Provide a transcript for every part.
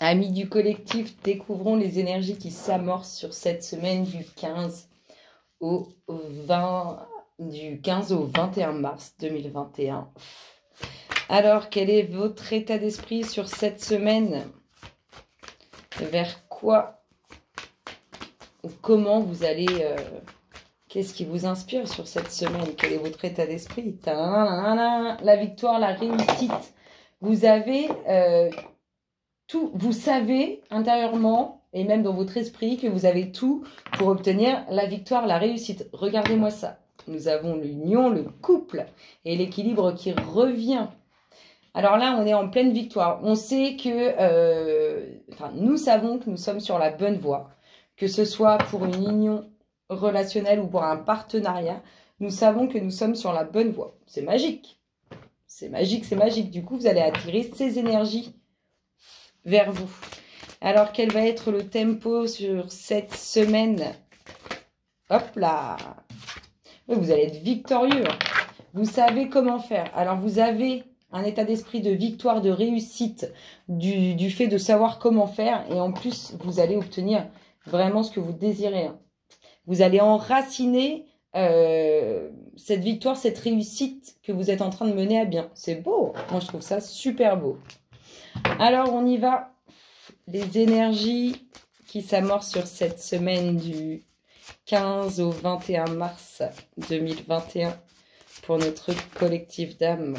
Amis du collectif, découvrons les énergies qui s'amorcent sur cette semaine du 15 au 21 mars 2021. Alors, quel est votre état d'esprit sur cette semaine? Vers quoi ou comment vous allez... Qu'est-ce qui vous inspire sur cette semaine? Quel est votre état d'esprit? La victoire, la réussite. Vous avez tout. Vous savez intérieurement et même dans votre esprit que vous avez tout pour obtenir la victoire, la réussite. Regardez-moi ça. Nous avons l'union, le couple et l'équilibre qui revient. Alors là, on est en pleine victoire. On sait que... nous savons que nous sommes sur la bonne voie. Que ce soit pour une union relationnelle ou pour un partenariat, nous savons que nous sommes sur la bonne voie. C'est magique. C'est magique, c'est magique. Du coup, vous allez attirer ces énergies vers vous. Alors, quel va être le tempo sur cette semaine? Hop là! Vous allez être victorieux. Vous savez comment faire. Alors, vous avez un état d'esprit de victoire, de réussite, du fait de savoir comment faire. Et en plus, vous allez obtenir vraiment ce que vous désirez. Vous allez enraciner cette victoire, cette réussite que vous êtes en train de mener à bien. C'est beau. Moi, je trouve ça super beau. Alors, on y va. Les énergies qui s'amorcent sur cette semaine du 15 au 21 mars 2021 pour notre collectif d'âmes.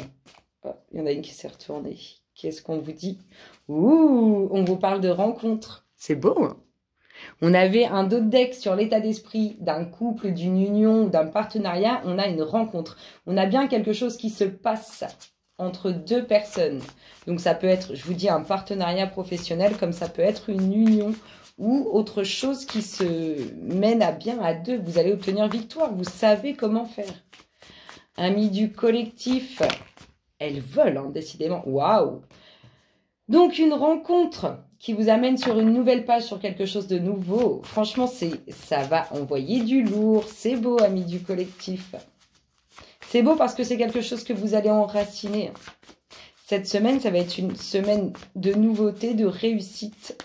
Oh, il y en a une qui s'est retournée. Qu'est-ce qu'on vous dit? Ouh, on vous parle de rencontre. C'est beau, hein? On avait un autre deck sur l'état d'esprit d'un couple, d'une union ou d'un partenariat. On a une rencontre. On a bien quelque chose qui se passe entre deux personnes. Donc ça peut être, je vous dis, un partenariat professionnel, comme ça peut être une union ou autre chose qui se mène à bien à deux. Vous allez obtenir victoire. Vous savez comment faire. Amis du collectif, elles volent, hein, décidément. Waouh! Donc une rencontre qui vous amène sur une nouvelle page, sur quelque chose de nouveau. Franchement, ça va envoyer du lourd. C'est beau, amis du collectif. C'est beau parce que c'est quelque chose que vous allez enraciner. Cette semaine, ça va être une semaine de nouveauté, de réussite.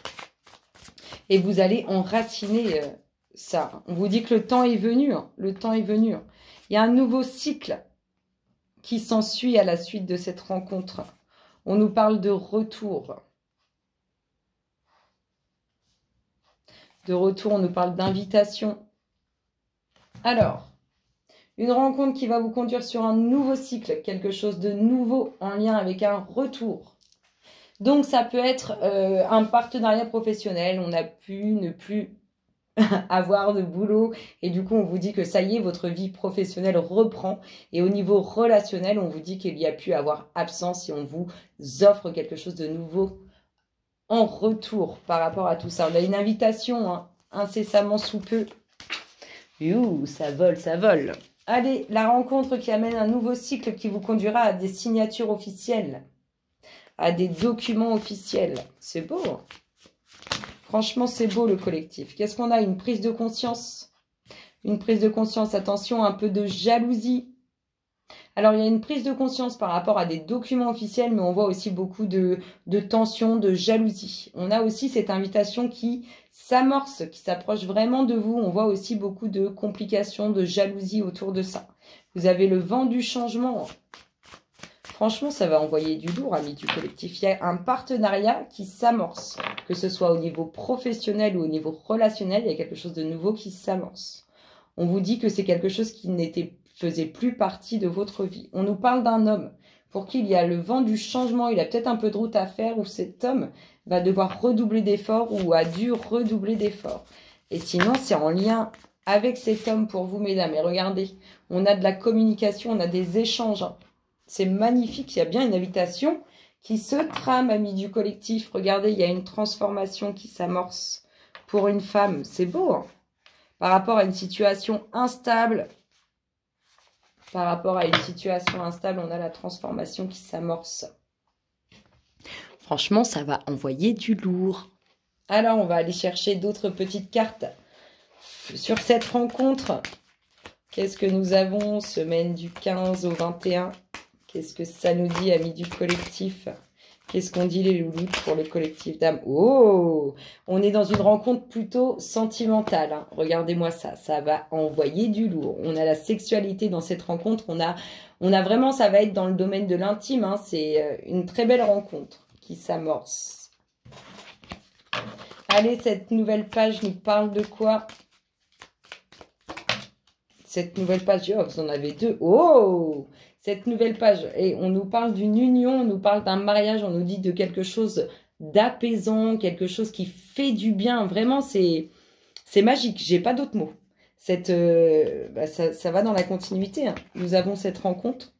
Et vous allez enraciner ça. On vous dit que le temps est venu. Hein. Le temps est venu. Hein. Il y a un nouveau cycle qui s'ensuit à la suite de cette rencontre. On nous parle de retour. De retour, on nous parle d'invitation. Alors, une rencontre qui va vous conduire sur un nouveau cycle, quelque chose de nouveau en lien avec un retour. Donc, ça peut être un partenariat professionnel. On a pu ne plus avoir de boulot et du coup, on vous dit que ça y est, votre vie professionnelle reprend. Et au niveau relationnel, on vous dit qu'il y a pu avoir absence et on vous offre quelque chose de nouveau en retour par rapport à tout ça. On a une invitation hein, incessamment sous peu. Youh, ça vole, ça vole. Allez, la rencontre qui amène un nouveau cycle qui vous conduira à des signatures officielles, à des documents officiels. C'est beau. Hein. Franchement, c'est beau le collectif. Qu'est-ce qu'on a? Une prise de conscience. Une prise de conscience. Attention, un peu de jalousie. Alors, il y a une prise de conscience par rapport à des documents officiels, mais on voit aussi beaucoup de tension, de jalousie. On a aussi cette invitation qui s'amorce, qui s'approche vraiment de vous. On voit aussi beaucoup de complications, de jalousie autour de ça. Vous avez le vent du changement. Franchement, ça va envoyer du lourd, amis du collectif. Il y a un partenariat qui s'amorce, que ce soit au niveau professionnel ou au niveau relationnel. Il y a quelque chose de nouveau qui s'amorce. On vous dit que c'est quelque chose qui faisait plus partie de votre vie. On nous parle d'un homme pour qui il y a le vent du changement. Il a peut-être un peu de route à faire où cet homme va devoir redoubler d'efforts ou a dû redoubler d'efforts. Et sinon, c'est en lien avec cet homme pour vous, mesdames. Et regardez, on a de la communication, on a des échanges. C'est magnifique, il y a bien une invitation qui se trame, amis du collectif. Regardez, il y a une transformation qui s'amorce pour une femme. C'est beau, hein? Par rapport à une situation instable. Par rapport à une situation instable, on a la transformation qui s'amorce. Franchement, ça va envoyer du lourd. Alors, on va aller chercher d'autres petites cartes. Sur cette rencontre, qu'est-ce que nous avons? Semaine du 15 au 21. Qu'est-ce que ça nous dit, amis du collectif? Qu'est-ce qu'on dit les loulous pour le collectif d'âme? Oh, on est dans une rencontre plutôt sentimentale. Hein. Regardez-moi ça, ça va envoyer du lourd. On a la sexualité dans cette rencontre. On a vraiment, ça va être dans le domaine de l'intime. Hein. C'est une très belle rencontre qui s'amorce. Allez, cette nouvelle page nous parle de quoi? Cette nouvelle page, oh, vous en avez deux. Oh, cette nouvelle page, et on nous parle d'une union, on nous parle d'un mariage, on nous dit de quelque chose d'apaisant, quelque chose qui fait du bien. Vraiment, c'est magique. J'ai pas d'autres mots. Ça va dans la continuité. Hein. Nous avons cette rencontre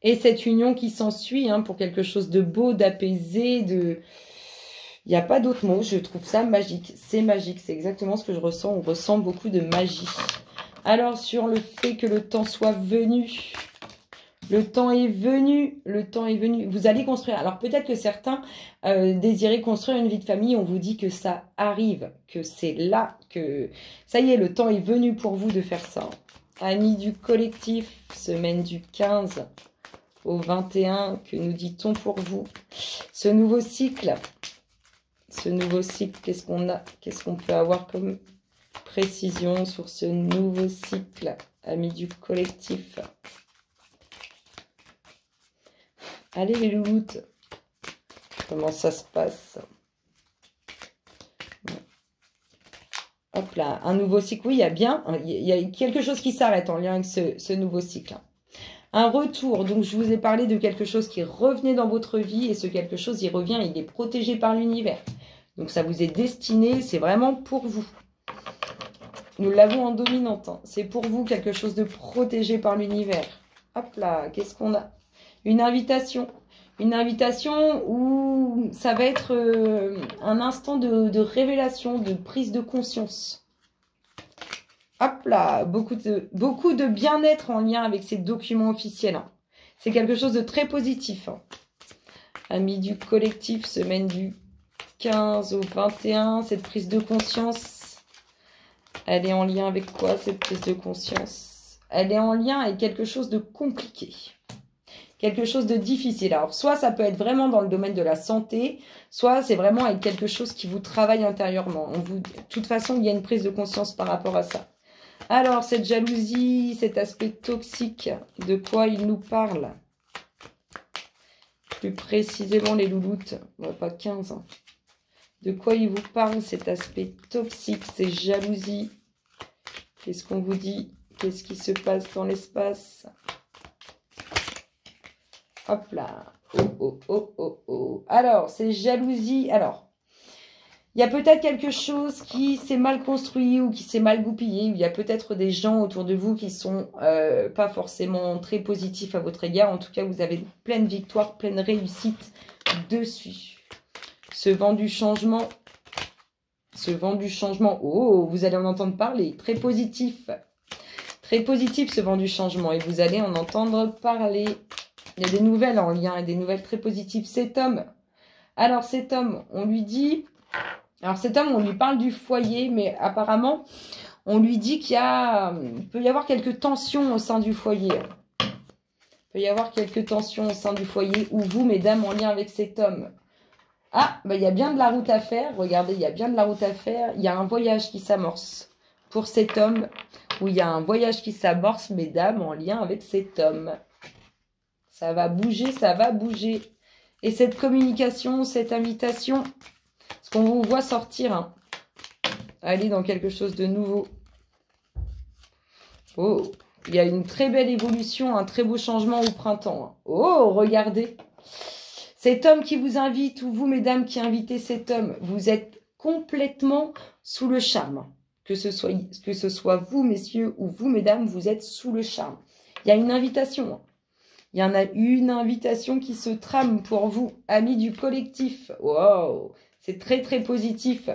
et cette union qui s'ensuit hein, pour quelque chose de beau, d'apaisé, de... Il n'y a pas d'autres mots. Je trouve ça magique. C'est magique. C'est exactement ce que je ressens. On ressent beaucoup de magie. Alors, sur le fait que le temps soit venu, le temps est venu, le temps est venu. Vous allez construire. Alors, peut-être que certains désiraient construire une vie de famille. On vous dit que ça arrive, que c'est là, que ça y est, le temps est venu pour vous de faire ça. Amis du collectif, semaine du 15 au 21, que nous dit-on pour vous? Ce nouveau cycle, qu'est-ce qu'on a? Qu'est-ce qu'on peut avoir comme précision sur ce nouveau cycle, amis du collectif? Allez les louloutes, comment ça se passe? Hop là, un nouveau cycle, oui, il y a quelque chose qui s'arrête en lien avec ce nouveau cycle. Un retour, donc je vous ai parlé de quelque chose qui revenait dans votre vie et ce quelque chose, il revient, il est protégé par l'univers. Donc ça vous est destiné, c'est vraiment pour vous. Nous l'avons en dominante. Hein. C'est pour vous quelque chose de protégé par l'univers. Hop là, qu'est-ce qu'on a? Une invitation. Une invitation où ça va être un instant de révélation, de prise de conscience. Hop là, beaucoup de bien-être en lien avec ces documents officiels. Hein. C'est quelque chose de très positif. Hein. Amis du collectif, semaine du 15 au 21, cette prise de conscience, elle est en lien avec quoi cette prise de conscience? Elle est en lien avec quelque chose de compliqué, quelque chose de difficile. Alors, soit ça peut être vraiment dans le domaine de la santé, soit c'est vraiment avec quelque chose qui vous travaille intérieurement. De toute façon, il y a une prise de conscience par rapport à ça. Alors, cette jalousie, cet aspect toxique, de quoi il nous parle? Plus précisément, les louloutes, pas 15 ans. De quoi il vous parle, cet aspect toxique, ces jalousies? Qu'est-ce qu'on vous dit? Qu'est-ce qui se passe dans l'espace? Hop là. Oh, oh, oh, oh, oh. Alors, ces jalousies. Alors, il y a peut-être quelque chose qui s'est mal construit ou qui s'est mal goupillé. Il y a peut-être des gens autour de vous qui sont pas forcément très positifs à votre égard. En tout cas, vous avez pleine victoire, pleine réussite dessus. Ce vent du changement, oh, vous allez en entendre parler, très positif ce vent du changement, et vous allez en entendre parler. Il y a des nouvelles en lien, et des nouvelles très positives. Cet homme, alors cet homme, on lui dit, alors cet homme, on lui parle du foyer, mais apparemment, on lui dit qu'il peut y avoir quelques tensions au sein du foyer. Il peut y avoir quelques tensions au sein du foyer, ou vous, mesdames, en lien avec cet homme. Ah, bah, il y a bien de la route à faire. Regardez, il y a bien de la route à faire. Il y a un voyage qui s'amorce pour cet homme. Ou il y a un voyage qui s'amorce, mesdames, en lien avec cet homme. Ça va bouger, ça va bouger. Et cette communication, cette invitation, parce qu'on vous voit sortir, hein, aller dans quelque chose de nouveau. Oh, il y a une très belle évolution, un très beau changement au printemps. Hein. Oh, regardez. Cet homme qui vous invite, ou vous, mesdames, qui invitez cet homme, vous êtes complètement sous le charme. Que ce soit vous, messieurs, ou vous, mesdames, vous êtes sous le charme. Il y a une invitation. Il y en a une invitation qui se trame pour vous, amis du collectif. Wow, c'est très, très positif.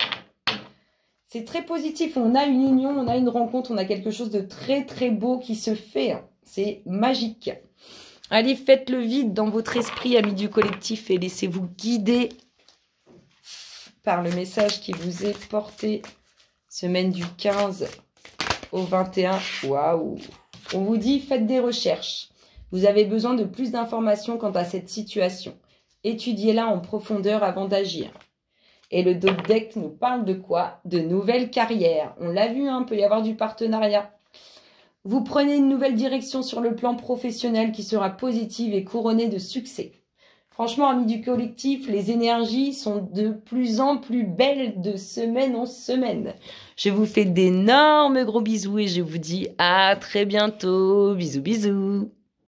C'est très positif. On a une union, on a une rencontre, on a quelque chose de très, très beau qui se fait. C'est magique. Allez, faites le vide dans votre esprit, amis du collectif, et laissez-vous guider par le message qui vous est porté. Semaine du 15 au 21. Waouh! On vous dit, faites des recherches. Vous avez besoin de plus d'informations quant à cette situation. Étudiez-la en profondeur avant d'agir. Et le dos de deck nous parle de quoi? De nouvelles carrières. On l'a vu, il peut y avoir du partenariat. Vous prenez une nouvelle direction sur le plan professionnel qui sera positive et couronnée de succès. Franchement, amis du collectif, les énergies sont de plus en plus belles de semaine en semaine. Je vous fais d'énormes gros bisous et je vous dis à très bientôt. Bisous, bisous.